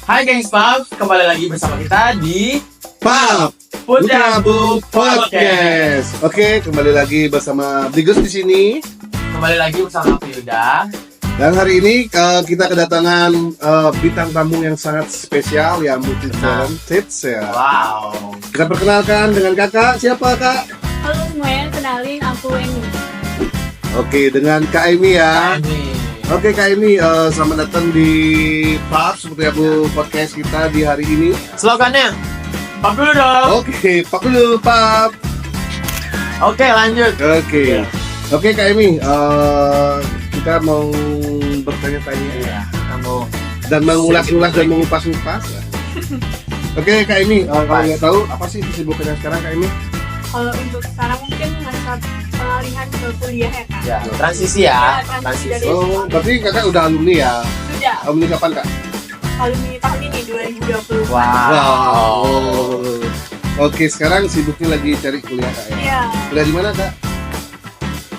Hai gengs Pap, kembali lagi bersama kita di Pap Putra Bu Podcast. Oke, kembali lagi bersama Bigus di sini. Kembali lagi bersama aku Yuda. Dan hari ini kita kedatangan bintang tamu yang sangat spesial ya, multi talented ya. Wow. Kita perkenalkan dengan kakak. Siapa kak? Halo semuanya, kenalin aku Emi. Oke, dengan Kak Emi ya. Ini Oke Kak Emi, selamat datang di Pap seperti Abu Podcast kita di hari ini. slogannya. Pap dulu dong. Oke, Pap dulu Pap. Oke, lanjut. Oke. Oke Kak Emi, kita mau bertanya-tanya Iya, kamu dan mengulas-ulas dan mengupas-upas ya. Oke Kak Emi, kalau nggak tahu apa sih kesibukannya sekarang Kak Emi? Kalau untuk sekarang mungkin masa pengalihan ke kuliah ya kak? ya transisi ya. Ya, transisi Transisi. dari- Oh, berarti kakak udah alumni ya? Sudah, Alumni kapan kak? alumni tahun ini 2020. Wow. Oke, sekarang sibuknya lagi cari kuliah kak ya? Iya, Kuliah di mana kak?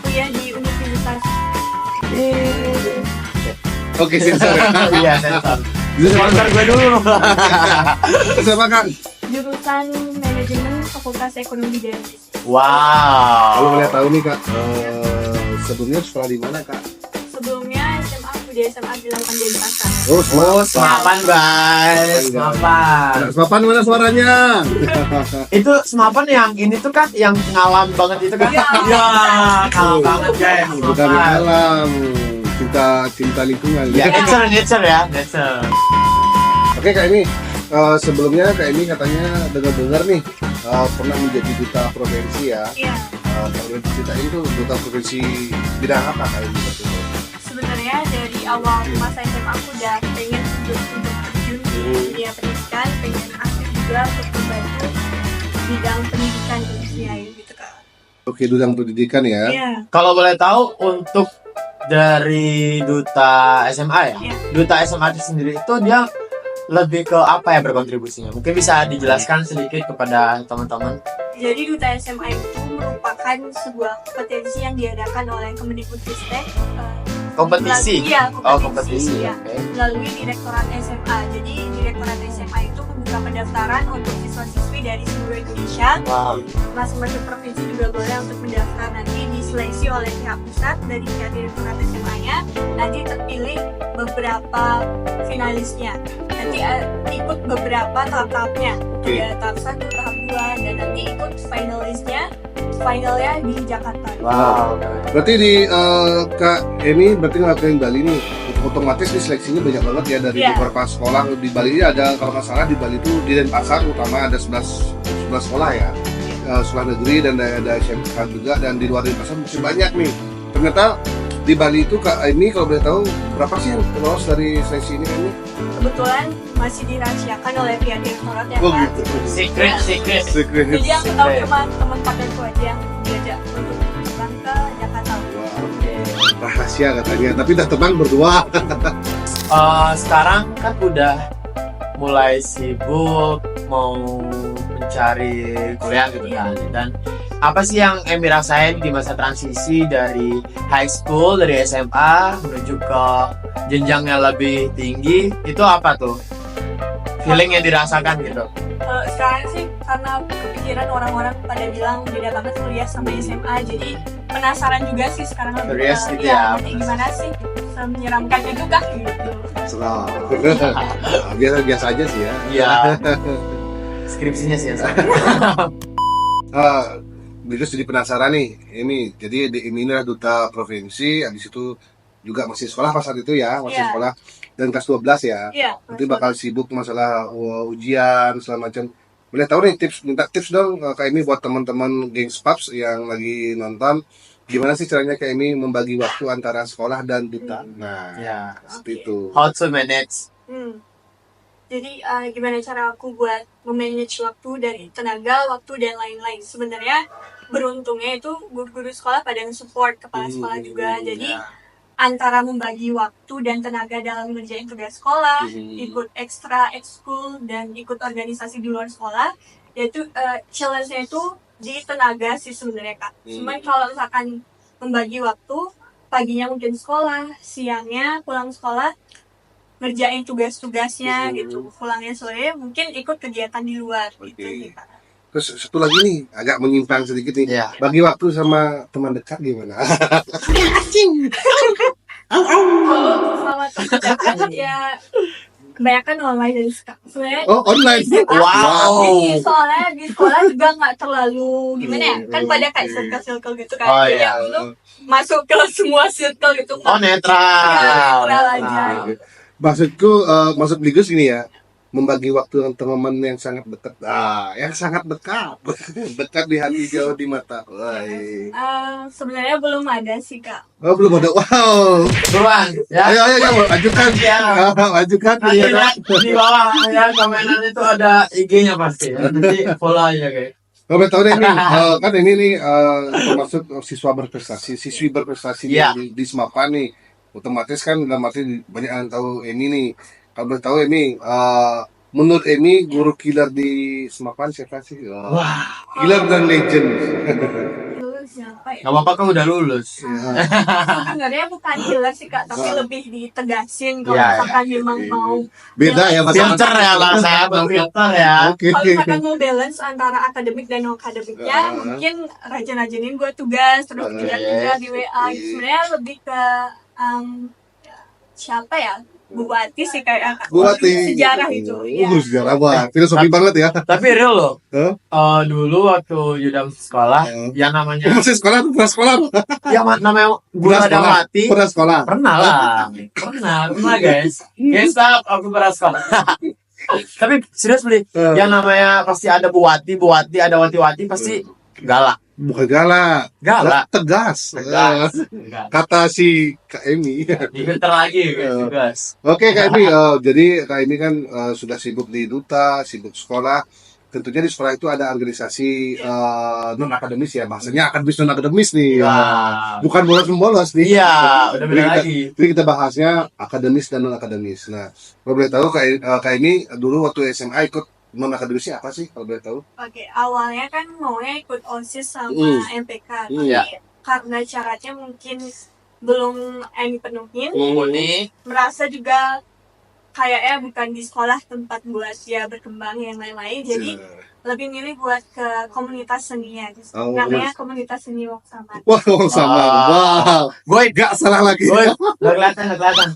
kuliah di Universitas Oke, sensor ya. Iya, sensor. Jurusan Sponsor gue dulu. apa kak? jurusan Manajemen Fakultas Ekonomi dan Bisnis. Kalau Wow. boleh tahu nih kak, sebelumnya sekolah di mana kak? Sebelumnya SMA aku di SMA 8 Denpasar. Oh, Oh, semapan guys, semapan. Semapan mana suaranya? Itu semapan yang ini tuh kan yang ngalam banget itu kan? Iya. Ya, ngalam banget guys. Bukan Semapan. alam, cinta lingkungan. Ya, nature ya, nature. Oke Kak Emi, sebelumnya Kak Emi katanya dengar-dengar nih pernah menjadi duta provinsi ya. Iya, Kalau boleh diceritain tuh duta provinsi bidang apa Kak Emi? sebenarnya dari awal masa SMA aku udah pengen untuk terjun di dunia pendidikan, pengen aktif juga untuk membantu bidang pendidikan khususnya gitu kak. Oke, bidang pendidikan ya. Iya, Kalau boleh tahu untuk dari duta SMA ya, Iya. duta SMA itu sendiri itu dia lebih ke apa ya berkontribusinya? Mungkin bisa dijelaskan sedikit kepada teman-teman. jadi duta SMA itu merupakan sebuah kompetensi yang diadakan oleh Kemendikbudristek. Kompetisi. Iya, Oh, kompetisi. Iya. Oke. Melalui Direktorat SMA. Jadi Direktorat SMA itu membuka pendaftaran untuk siswa-siswi dari seluruh Indonesia. Wow. Masing-masing provinsi juga boleh untuk mendaftar, nanti diseleksi oleh pihak pusat dari pihak Direktorat SMA-nya. Nanti terpilih beberapa finalisnya. Nanti ikut beberapa tahap-tahapnya. Oke. Ada tahap 1, tahap 2, dan nanti ikut finalnya di Jakarta. Wow. Berarti di Kak Emi berarti ngelakuin Bali nih, otomatis nih seleksinya banyak banget ya dari Iya. beberapa sekolah di Bali ini ada kalau nggak salah di Bali itu di Denpasar utama ada 11 sekolah ya. Sekolah negeri dan ada SMK juga, dan di luar Denpasar masih banyak nih. Ternyata di Bali itu Kak Emi kalau boleh tahu berapa sih yang lolos dari seleksi ini Emi? Kebetulan masih dirahasiakan oleh pihak Direktorat ya Oh Kak. gitu. Secret. Secret. Jadi aku tahu Secret. cuma teman pacarku aja yang diajak untuk terbang ke Jakarta. Wah, rahasia katanya, tapi udah terbang berdua. Sekarang kan udah mulai sibuk mau mencari kuliah gitu kan, dan apa sih yang Emi rasain di masa transisi dari high school, dari SMA menuju ke jenjang yang lebih tinggi, itu apa tuh feeling yang dirasakan gitu? Sekarang sih karena kepikiran orang-orang pada bilang beda banget kuliah sama SMA, jadi penasaran juga sih sekarang Curious gitu iya, ya. nanti gimana sih menyeramkan itu kah gitu. Serah. Biasa aja sih ya. Iya. Skripsinya sih ya. Terus jadi penasaran nih, ini jadi ini adalah duta provinsi, habis itu juga masih sekolah pas saat itu ya, masih Iya. sekolah dan kelas 12 ya. Iya. Nanti bakal sibuk masalah ujian segala macam. Boleh tahu nih minta tips dong Kak Emi buat teman-teman gengs Paps yang lagi nonton, gimana sih caranya Kak Emi membagi waktu antara sekolah dan duta? Nah, Ya. seperti itu. How to manage? Jadi gimana cara aku buat memanage waktu dari tenaga, waktu dan lain-lain. Sebenarnya beruntungnya itu guru-guru sekolah pada support kepala sekolah juga. Jadi antara membagi waktu dan tenaga dalam mengerjain tugas sekolah, ikut ekstra, ekskul, dan ikut organisasi di luar sekolah, yaitu challenge-nya itu di tenaga sih sebenarnya Kak. Cuman kalau misalkan membagi waktu, paginya mungkin sekolah, siangnya pulang sekolah, ngerjain tugas-tugasnya Hmm. gitu. Pulangnya sore mungkin ikut kegiatan di luar gitu Oke. sih, Kak. Terus satu lagi nih, agak menyimpang sedikit nih. Iya. Bagi waktu sama teman dekat gimana? Kalau sama teman ya kebanyakan online dari sebenarnya. Oh, online. Wow. Soalnya di sekolah juga nggak terlalu gimana ya, kan pada kayak circle-circle gitu kan. Oh, Jadi iya. aku tuh masuk ke semua circle gitu. Oh, netral. Netral aja. Maksudku, maksud Ligus gini ya, membagi waktu dengan teman yang sangat dekat. Yang sangat dekat. Dekat di hati, jauh di mata. Wah. Sebenarnya belum ada sih, Kak. Oh, belum ada. Wow. Buruan, ya. Ayo, ajukan. Iya. Ajukan. Nanti Iya. lihat di bawah ya komenan itu ada IG-nya pasti. Ya. Nanti follow aja guys. Kalau tahu deh nih, kan ini nih termasuk siswi berprestasi Iya. di Semapan nih. Otomatis kan dalam arti banyak yang tahu ini nih. Kalau boleh tahu ini, menurut Emi guru killer di Semapan siapa sih? Wah, Killer dan legend. Dulu siapa ya? nggak apa-apa kan udah lulus. Sebenarnya bukan killer sih, Kak, tapi lebih ditegasin kalau Iya, misalkan memang mau Beda ya Filter ya bang saya, bang filter ya. Oke. kalau misalkan mau balance antara akademik dan non akademiknya, mungkin rajin-rajinin gue tugas terus kerja di WA gitu. Sebenarnya lebih ke siapa ya, Bupati sih kayak Buati. sejarah itu. Iya. Sejarah wah, filosofi banget ya. Tapi real loh. Hah? Dulu waktu Yudam sekolah, yang namanya, Masih sekolah, pernah sekolah. yang namanya Bu Radawati, Pernah sekolah. pernah lah, pernah guys. Guys, stop, aku pernah sekolah. Tapi serius beli, yang namanya pasti ada Buwati, ada Wati-Wati pasti galak. Bukan galak. Galak. Tegas. Tegas. Kata si Kak Emi. Filter lagi guys. Oke Kak Emi, jadi Kak Emi kan sudah sibuk di duta, sibuk sekolah. Tentunya di sekolah itu ada organisasi non akademis ya, bahasanya akademis non akademis nih. Wah. Bukan bolos nih. Iya, udah beda Jadi lagi. Jadi kita bahasnya akademis dan non akademis. Nah, kalau boleh tahu Kak Emi dulu waktu SMA ikut non akademisnya apa sih kalau boleh tahu? Oke, awalnya kan maunya ikut OSIS sama MPK, tapi Iya. karena syaratnya mungkin belum dipenuhin, Ini merasa juga kayaknya bukan di sekolah tempat buat dia berkembang yang lain-lain, jadi lebih milih buat ke komunitas seninya. Oh, Namanya komunitas seni Woksamat. Wah, Wong Samar. Wow. gue Gak salah lagi. nggak kelihatan.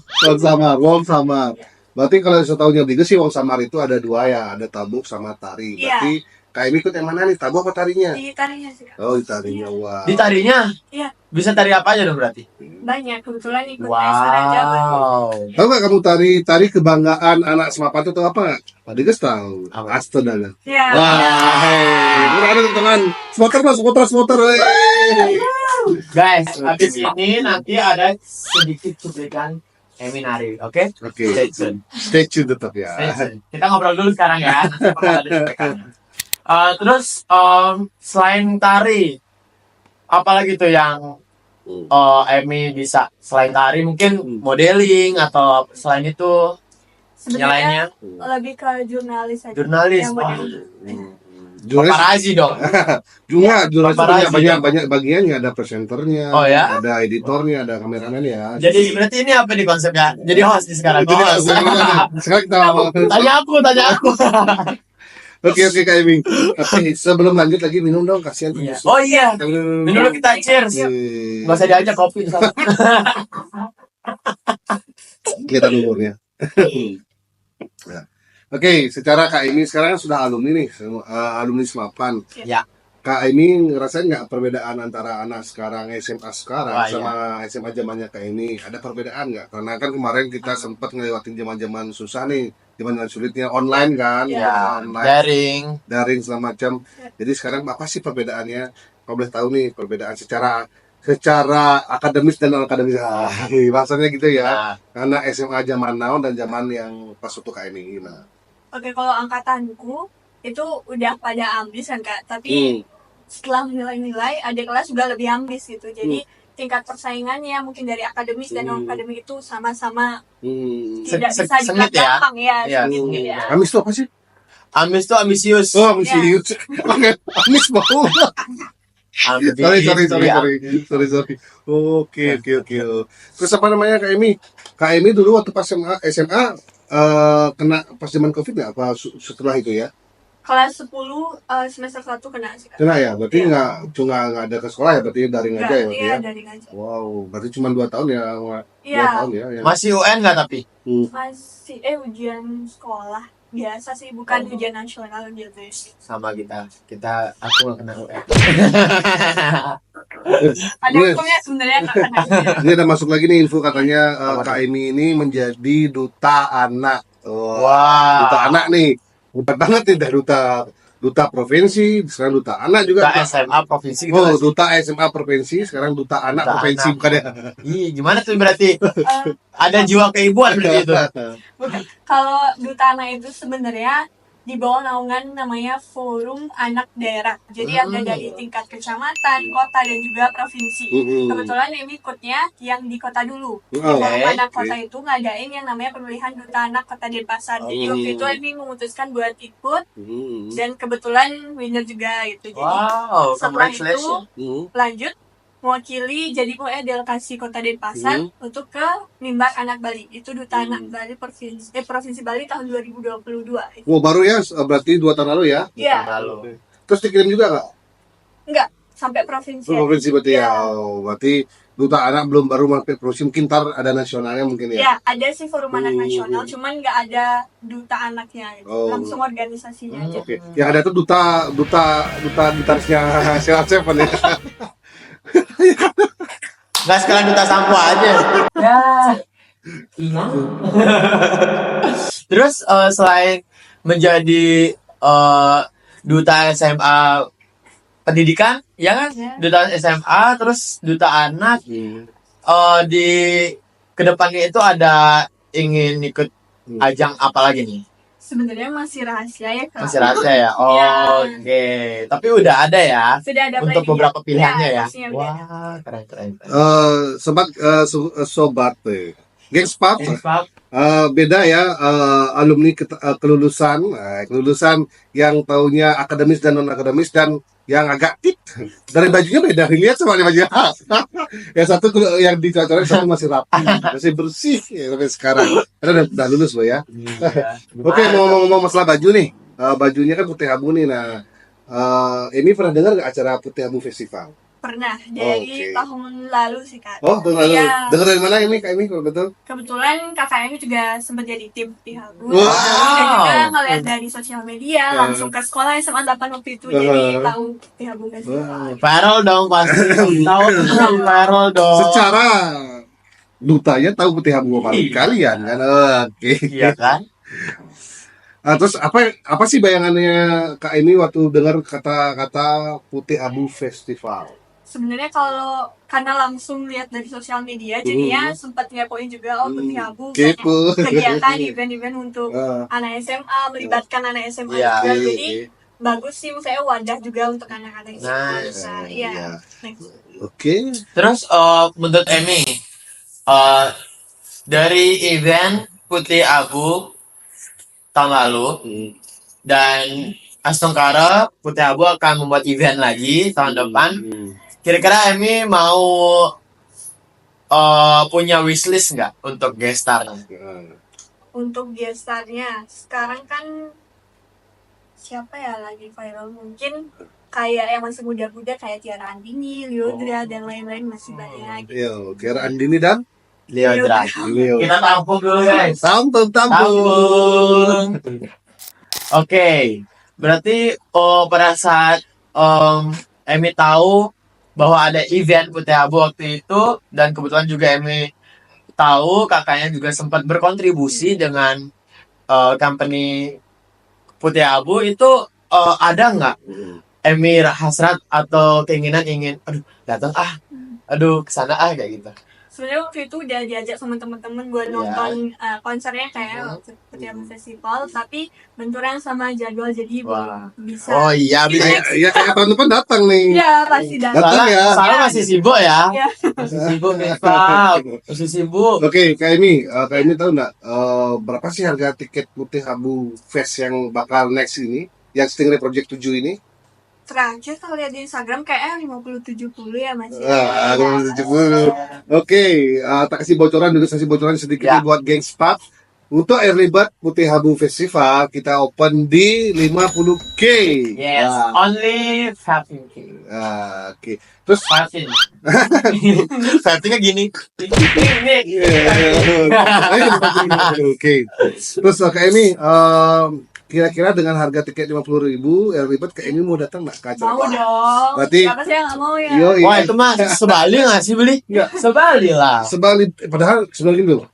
Wong Samar. Berarti kalau saya tahu juga sih Wong Samar itu ada dua ya, ada tabuk sama tari. Iya. Berarti Kak Emi ikut yang mana nih, tabuk apa tarinya? Di tarinya sih, Kak. Oh, di tarinya. Wah. Di tarinya, Iya. bisa tari apa aja dong berarti? Banyak, kebetulan ikut Kaisar aja. Tahu nggak kamu tari kebanggaan anak Semapan itu apa? Pak Digas tahu. Apa? Astaga. Iya. Wah, hei. Ada teman. Supporter. Guys, habis ini nanti ada sedikit cuplikan Eminari, oke? Oke. Stay tune. Stay tune tetap ya. Stay tune. Kita ngobrol dulu sekarang ya. Nanti bakal ada cuplikannya. Terus selain tari, apalagi tuh yang Emi bisa selain tari mungkin modeling atau selain itu yang lainnya Sebenarnya lebih ke jurnalis aja. jurnalis. Yang Wah, Jurnalis paparazi dong. jurnalis Paparazi punya dong. banyak bagiannya, ada presenternya, Oh, ya? ada editornya, ada kameramen ya. Jadi berarti ini apa nih konsepnya? Jadi host nih sekarang. Jadi, Host. sekarang kita Tanya aku. Oke Kak Emi. Oke, sebelum lanjut lagi minum dong, kasihan. Iya. Oh iya. Ini dulu kita cheers. Gak usah diajak kopi di sana. Kelihatan umurnya. Ya. Oke, secara Kak Emi sekarang sudah alumni nih, alumni Semapan. Ya. Kak Emi ngerasain nggak perbedaan antara anak sekarang SMA sekarang Wah, sama SMA zamannya Kak Emi? Ada perbedaan nggak? Karena kan kemarin kita sempat ngelewatin zaman-zaman susah nih, zaman sulitnya online kan, Ya. online, daring Daring. segala macam. Jadi sekarang apa sih perbedaannya? Kalau boleh tahu nih perbedaan secara akademis dan non akademis. Bahasanya gitu ya. Nah, Karena SMA zaman now dan zaman yang pas waktu Kak Emi. Nah. Oke, kalau angkatanku itu udah pada ambis kan, Kak. Tapi setelah nilai-nilai, adik kelas juga lebih ambis gitu. Jadi tingkat persaingannya mungkin dari akademis dan non akademik itu sama-sama tidak bisa sengit ya? gampang ya. Iya, sengit sengit. ya. Amis itu apa sih? Ambis tuh ambisius. Oh, ambisius. Oke, amis mau. Iya. Sorry. Oke. Terus apa namanya Kak Emi? Kak Emi dulu waktu pas SMA kena pas zaman COVID nggak? Apa setelah itu ya? Kelas 10 semester 1 kena sih, Kak. Kena ya? Berarti Iya. nggak ada ke sekolah ya? Berarti daring aja ya? Berarti Iya, ya? dari aja. Wow, berarti cuma 2 tahun ya? 2 Iya, tahun ya? Masih UN nggak tapi? masih ujian sekolah biasa sih, bukan ujian nasional gitu ya. Sama aku nggak kena UN. Ada Ini, untungnya sebenarnya nggak kena ujian. ini ada masuk lagi nih info katanya Apa Kak tuh? Emi ini menjadi duta anak. Wah. Duta anak nih. Hebat banget nih, dah duta provinsi, sekarang duta anak juga. Duta SMA provinsi gitu Oh, nggak sih? duta SMA provinsi, sekarang duta anak Duta provinsi anak. bukan ya? Ih, gimana tuh berarti? Eh, Ada jiwa keibuan berarti itu. bukan. Kalau duta anak itu sebenarnya di bawah naungan namanya Forum Anak Daerah. Jadi ada dari tingkat kecamatan, kota, dan juga provinsi. Kebetulan Emi ikutnya yang di kota dulu. Oh, Forum oke. Anak Kota itu ngadain yang namanya pemilihan duta anak Kota Denpasar. Jadi waktu itu Emi memutuskan buat ikut dan kebetulan winner juga gitu. Jadi Wow, setelah itu congratulations. lanjut mewakili jadi pokoknya delegasi Kota Denpasar untuk ke Mimbar Anak Bali. Itu duta anak Bali provinsi Bali tahun 2022. Wow, baru ya, berarti 2 tahun lalu ya? Iya, Lalu. Terus dikirim juga nggak? enggak sampai provinsi. Oh, provinsi berarti ya? Iya. Oh, berarti duta anak belum baru mampir provinsi, mungkin ntar ada nasionalnya mungkin ya? Ya, ada sih forum anak nasional, cuman nggak ada duta anaknya, gitu. Oh. Langsung organisasinya aja. Oke, yang ada tuh duta gitarisnya Sheila Seven ya. Nggak sekalian duta sampo aja. Ya. Terus selain menjadi duta SMA pendidikan, ya kan? Ya. Duta SMA, terus duta anak. Di kedepannya itu ada ingin ikut ajang apa lagi nih? Sebenarnya masih rahasia ya, Kak. Masih rahasia ya? Iya. Oke. Tapi udah ada ya? Sudah ada Untuk planningnya. beberapa pilihannya ya? pastinya udah ada. Wah, keren. Sobat Gengspap, Pak, beda ya alumni kelulusan yang taunya akademis dan non akademis dan yang agak tit dari bajunya beda, lihat sama bajunya. Yang satu yang dicocokin, satu masih rapi, masih bersih ya, sampai sekarang karena udah lulus loh ya. Oke, mau ngomong masalah baju nih. Bajunya kan putih abu nih. Nah, ini pernah dengar nggak acara Putih Abu Festival? Pernah dari tahun lalu sih, Kak. Oh, tahun lalu. Iya. Dengar dari mana ini Kak Emi kalau betul? Kebetulan kakaknya juga sempat jadi tim Putih Abu. Wow. Dan juga ngeliat dari sosial media, langsung ke sekolah SMA 8 waktu itu, jadi tahu Putih Abu Festival. viral dong pasti. Tahu dong, viral dong. Secara dutanya tahu Putih Abu kalian kan? Oke. Iya kan? Terus apa sih bayangannya Kak Emi waktu dengar kata-kata Putih Abu Festival? Sebenarnya kalau karena langsung lihat dari sosial media, jadinya sempat ngepoin juga Putih Abu Kepo. kegiatan event-event untuk Ah. anak SMA, melibatkan anak SMA Iya. juga. Jadi bagus sih, saya wadah juga untuk anak-anak SMA. Nice. Bisa, iya. Next. Oke. Terus menurut Emi, dari event Putih Abu tahun lalu dan Astungkara Putih Abu akan membuat event lagi tahun depan. Kira-kira Emi mau punya wishlist nggak untuk guest star? Untuk gestarnya sekarang kan siapa ya lagi viral, mungkin kayak yang masih muda-muda kayak Tiara Andini, Lyodra, dan lain-lain masih banyak gitu. Yo, Tiara Andini dan Lyodra. Leo. Kita tampung dulu guys. Tampung. Oke, berarti pada saat Emi tahu bahwa ada event Putih Abu waktu itu, dan kebetulan juga Emi tahu kakaknya juga sempat berkontribusi dengan company Putih Abu itu, ada nggak Emi hasrat atau keinginan ingin datang kesana kayak gitu? Sebenarnya waktu itu udah diajak sama teman-teman buat nonton konsernya kayak Putih Abu Festival, tapi benturan sama jadwal jadi belum bisa. Oh iya, bisa. Ya kayak tahun depan datang nih. Ya pasti datang. Datang ya. Soalnya masih sibuk ya. Ya. Masih sibuk nih, Pak. Masih sibuk. Oke, Kak Emi tahu nggak berapa sih harga tiket Putih Abu Fest yang bakal next ini, yang Stingray Project 7 ini? terakhir kalau lihat di Instagram kayaknya 50-70 ya Mas. Ah, 70. Oke, tak kasih bocoran juga, kasih bocoran sedikit Ya. nih buat gengs pub. Untuk Early Bird Putih Abu Festival kita open di 50K. Yes, only 15K. Oke. Terus Pastiin. settingnya gini. Ini. Oke. Terus kayak ini kira-kira dengan harga tiket 50.000 Early Bird kayak ini mau datang nggak ke acara? Mau dong. Berarti- Siapa sih yang nggak mau ya? Yoi. Wah itu mah sebali nggak sih beli? Nggak. Sebali lah. Padahal sebenarnya dulu.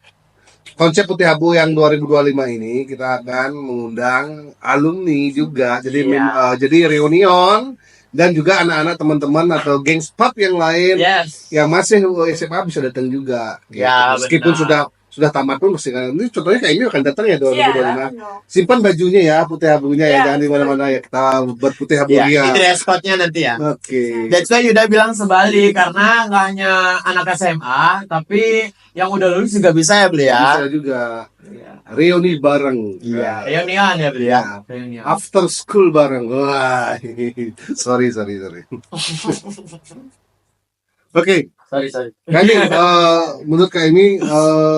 Konsep Putih Abu yang 2025 ini kita akan mengundang alumni juga. Jadi Iya. jadi reunion dan juga anak-anak teman-teman atau gengs pub yang lain Yes. yang masih SMA bisa datang juga. Ya, Meskipun benar. sudah tamat pun mesti kan. Ini contohnya kayak ini akan datang ya Iya, 2025. dong. Simpan bajunya ya, Putih Abunya ya, Iya. jangan di mana-mana ya. Kita buat Putih Abu Ya, ya. ini dress code-nya nanti ya. Oke. That's why Yuda bilang sebali karena nggak hanya anak SMA tapi yang udah lulus juga bisa ya beli ya. Bisa juga Iya. reuni bareng. Iya. Reunian ya beli ya. Reunian. After school bareng. Wah. sorry. Oke, Sorry. Kak ini menurut Kak ini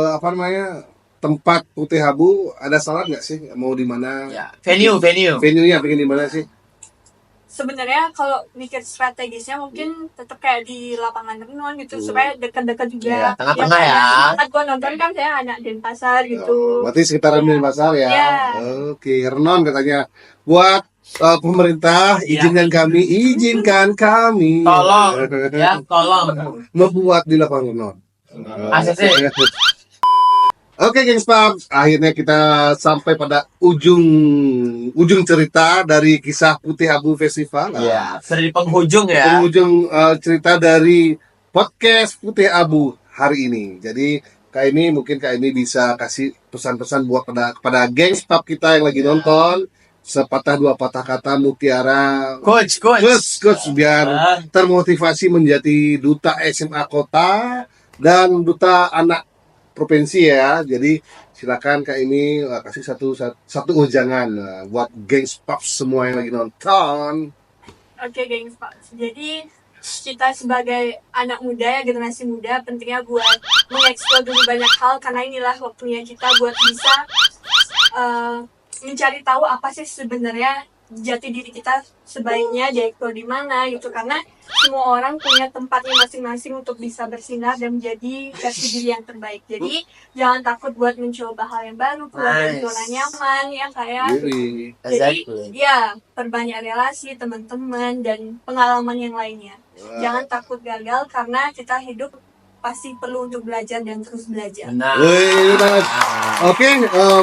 apa namanya tempat Putih Abu ada saran nggak sih mau di mana? Ya. Venue. Venue-nya pengen di mana sih? Sebenarnya kalau mikir strategisnya mungkin tetap kayak di lapangan renang gitu supaya dekat-dekat juga. Iya, tengah-tengah ya. Tempat gua nonton kan saya anak Denpasar gitu. Berarti sekitaran di pasar ya. Iya. Oke, Renon katanya buat pemerintah Iya. izinkan kami. Tolong ya, tolong. Membuat di lapangan Renon. ACC. Oke, gengs pub, akhirnya kita sampai pada ujung cerita dari kisah Putih Abu Festival. Iya, sudah di penghujung ya. Penghujung cerita dari podcast Putih Abu hari ini. Jadi Kak ini mungkin Kak ini bisa kasih pesan-pesan buat kepada gengs pub kita yang lagi nonton. Sepatah dua patah kata mutiara Coach. Coach biar termotivasi menjadi duta SMA kota dan duta anak provinsi ya. Jadi silakan Kak ini kasih satu ujangan buat gengs pub semua yang lagi nonton. Oke, gengs Pak. Jadi kita sebagai anak muda ya, generasi muda, pentingnya buat mengeksplor dulu banyak hal karena inilah waktunya kita buat bisa mencari tahu apa sih sebenarnya jati diri kita sebaiknya dieksplor di mana gitu, karena semua orang punya tempatnya masing-masing untuk bisa bersinar dan menjadi versi diri yang terbaik. Jadi jangan takut buat mencoba hal yang baru, keluar dari Nice. zona nyaman ya kayak. Jadi Jadi Exactly. ya perbanyak relasi, teman-teman dan pengalaman yang lainnya. Jangan takut gagal karena kita hidup pasti perlu untuk belajar dan terus belajar. Nah. Wih, benar. Oke,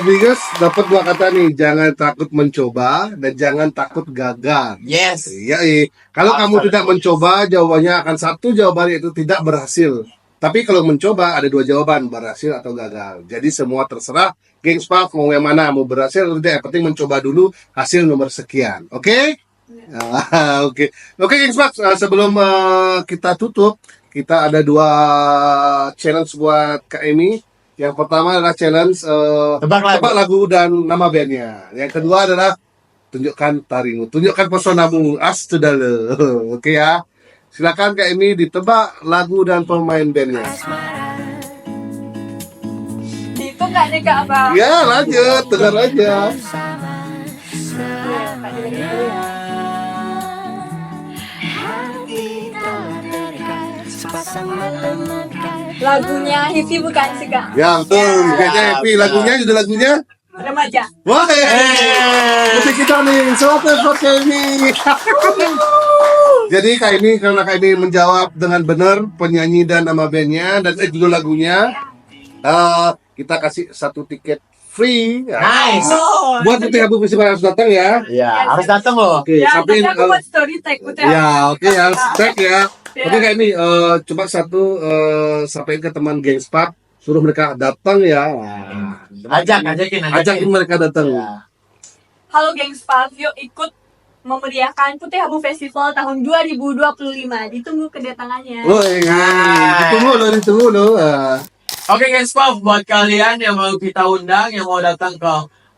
Bigus dapat dua kata nih, jangan takut mencoba dan jangan takut gagal. Yes. Iya, kalau kamu tidak mencoba, jawabannya akan satu jawaban itu tidak berhasil. Tapi kalau mencoba ada dua jawaban, berhasil atau gagal. Jadi semua terserah, gengs pub mau yang mana, mau berhasil atau tidak. Yang penting mencoba dulu, hasil nomor sekian. Oke? Oke, gengs pub, sebelum kita tutup, kita ada dua challenge buat Kak Emi. Yang pertama adalah challenge Tebak lagu. dan nama bandnya. Yang kedua adalah tunjukkan tarimu, tunjukkan pesonamu, astudale. Oke ya. Silakan Kak Emi ditebak lagu dan pemain bandnya. Itu nggak nih Kak Abang? Ya lanjut, dengar aja. Lagunya Hivi bukan sih Kak? Ya betul, kayaknya happy lagunya, judul lagunya. Remaja. Wah, musik kita nih, selamat buat Kak Emi. Jadi Kak Emi, karena Kak Emi menjawab dengan benar penyanyi dan nama bandnya dan judul lagunya, kita kasih satu tiket free. Ya. Nice. Buat Putih Abu Festival harus datang ya. Ya, harus datang loh. Oke, Ya, tapi tapi aku buat story tag Putih. ya oke harus tag ya. Ya. Oke Kak Emi, coba satu sampaikan ke teman gengs pub, suruh mereka datang ya. Ajakin mereka datang. Ya. Halo gengs Pub, yuk ikut memeriahkan Putih Abu Festival tahun 2025. Ditunggu kedatangannya. Woi, ditunggu loh. Oke guys, Pop, buat kalian yang mau kita undang, yang mau datang ke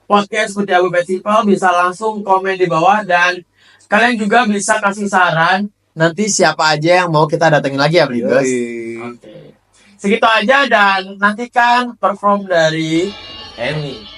podcast Putih Abu Festival, bisa langsung komen di bawah, dan kalian juga bisa kasih saran nanti siapa aja yang mau kita datengin lagi ya Blibes. Yoi. Oke. Segitu aja, dan nantikan perform dari Emi.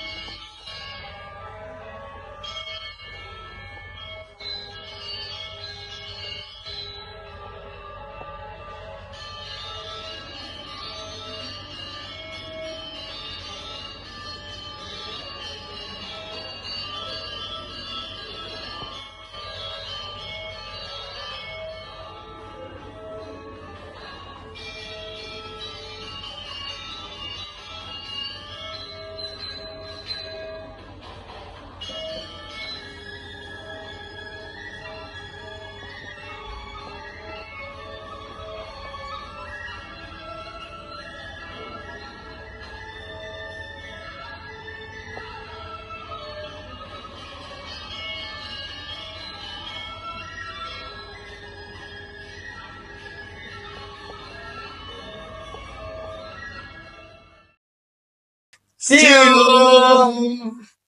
See you.